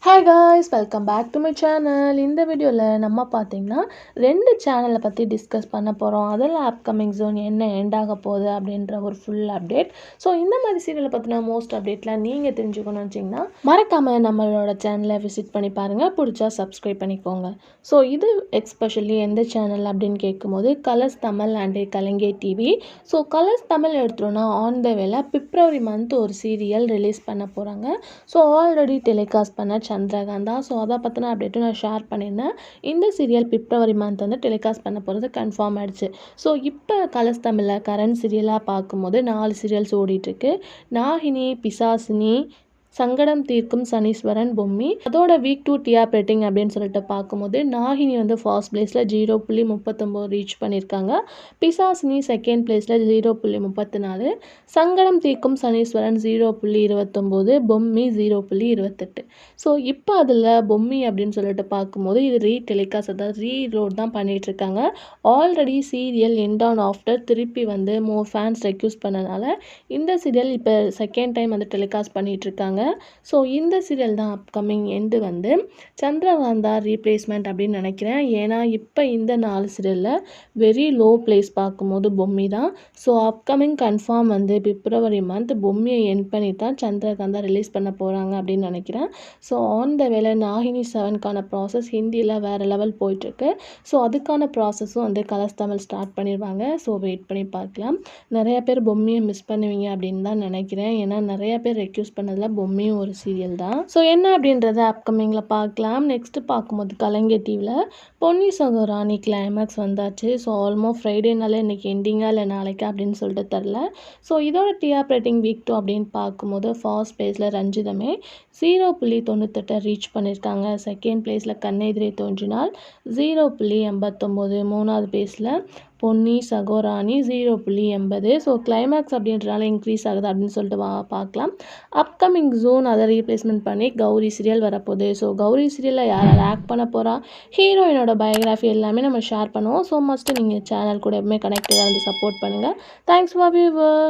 Hi guys, welcome back to my channel. இந்த வீடியோவில் நம்ம பார்த்தீங்கன்னா 2 சேனலை பற்றி டிஸ்கஸ் பண்ண போகிறோம். அதில் அப்கமிங் ஜோன் என்ன எண்ட் ஆக போகுது அப்படின்ற ஒரு ஃபுல் அப்டேட். ஸோ இந்த மாதிரி சீரியலை பற்றின மோஸ்ட் அப்டேட்லாம் நீங்கள் தெரிஞ்சுக்கணும்னு வச்சிங்கன்னா மறக்காமல் நம்மளோட சேனலை விசிட் பண்ணி பாருங்கள். பிடிச்சா சப்ஸ்கிரைப் பண்ணிக்கோங்க. ஸோ இது எக்ஸ்பெஷலி எந்த சேனல் அப்படின்னு கேட்கும்போது Colors Tamil and Kalaignar TV. So Colors Tamil எடுத்துட்டோன்னா ஆன் த வேல பிப்ரவரி மந்த் ஒரு சீரியல் ரிலீஸ் பண்ண போகிறாங்க. ஸோ ஆல்ரெடி டெலிகாஸ்ட் பண்ண சந்திரகாந்தா. ஸோ அதை பற்றின அப்டேட்டும் நான் ஷேர் பண்ணியிருந்தேன். இந்த சீரியல் பிப்ரவரி மந்த் வந்து டெலிகாஸ்ட் பண்ண போகிறது கன்ஃபார்ம் ஆகிடுச்சு. ஸோ இப்போ கலர்ஸ் தமிழில் கரண்ட் சீரியலாக பார்க்கும்போது 4 சீரியல்ஸ் ஓடிட்டுருக்கு. நாகினி, பிசாசினி, சங்கடம் தீர்க்கும் சனீஸ்வரன், பொம்மி. அதோட வீக் 2 டிஆர் ரேட்டிங் அப்படின்னு சொல்லிட்டு பார்க்கும்போது நாகினி வந்து ஃபர்ஸ்ட் பிளேஸில் 0.39 ரீச் பண்ணியிருக்காங்க. பிசாசினி செகண்ட் பிளேஸில் 0.34, சங்கடம் தீர்க்கும் சனீஸ்வரன் 0.29, பொம்மி 0.28. ஸோ இப்போ அதில் பொம்மி அப்படின்னு சொல்லிட்டு பார்க்கும்போது இது டெலிகாஸ்ட், அதாவது ரீலோட் தான் பண்ணிகிட்ருக்காங்க. Already serial end on after திருப்பி வந்து மோர் ஃபேன்ஸ் ரெக்யூஸ் பண்ணனால இந்த சீரியல் இப்போ செகண்ட் டைம் வந்து டெலிகாஸ்ட் பண்ணிகிட்ருக்காங்க. ஸோ இந்த சீரியல் தான் அப்கமிங் எண்டு வந்து சந்திரகாந்தா ரீப்ளேஸ்மெண்ட் அப்படின்னு நினைக்கிறேன். ஏன்னா இப்போ இந்த 4 சீரியலில் வெரி லோ பிளேஸ் பார்க்கும்போது பொம்மி தான். ஸோ அப்கமிங் கன்ஃபார்ம் வந்து பிப்ரவரி மந்த் பொம்மியை எண்ட் பண்ணி தான் சந்திரகாந்தா ரிலீஸ் பண்ண போகிறாங்க அப்படின்னு நினைக்கிறேன். ஸோ ஆன் த வேலை நாகினி 7க்கான ப்ராசஸ் ஹிந்தியில் வேறு லெவல் போயிட்டுருக்கு. ஸோ அதுக்கான ப்ராசஸும் வந்து கலர்ஸ் தமிழ் ஸ்டார்ட் பண்ணிடுவாங்க. ஸோ வெயிட் பண்ணி பார்க்கலாம். நிறைய பேர் பொம்மியை மிஸ் பண்ணுவீங்க அப்படின்னு தான் நினைக்கிறேன். ஏன்னா நிறைய பேர் ரெக்யூஸ் பண்ணதில் பொம்மியும் ஒரு சீரியல் தான். ஸோ என்ன அப்படின்றத அப்கமிங்கில் பார்க்கலாம். நெக்ஸ்ட்டு பார்க்கும்போது கலைஞர் டிவியில் பொன்னி சகோராணி கிளைமேக்ஸ் வந்தாச்சு. ஸோ ஆல்மோஸ்ட் ஃப்ரைடேனால இன்றைக்கி எண்டிங்காக இல்லை நாளைக்கு அப்படின்னு சொல்லிட்டு தெரில. ஸோ இதோட டிஆர் ரேட்டிங் வீக் 2 அப்படின்னு பார்க்கும்போது ஃபர்ஸ்ட் பிளேஸில் ரஞ்சிதமே 0.98 ரீச் பண்ணியிருக்காங்க. செகண்ட் பிளேஸில் கண்ணெதிரே தோன்றினால் 0.89, மூணாவது பிளேஸில் பொன்னி சகோராணி 0.80. ஸோ கிளைமேக்ஸ் அப்படின்றனால இன்க்ரீஸ் ஆகுது அப்படின்னு சொல்லிட்டு பார்க்கலாம். அப்கமிங் ஜூன் அதை ரீப்ளேஸ்மெண்ட் பண்ணி கௌரி சீரியல் வரப்போகுது. ஸோ கௌரி சீரியலில் யார் ஆக்ட் பண்ண போகிறா, ஹீரோயினோட பயோகிராஃபி எல்லாமே நம்ம ஷேர் பண்ணுவோம். ஸோ மஸ்ட்டு நீங்கள் சேனல் கூட எப்பவுமே கனெக்டடாக வந்து சப்போர்ட் பண்ணுங்கள். Thanks for viewer.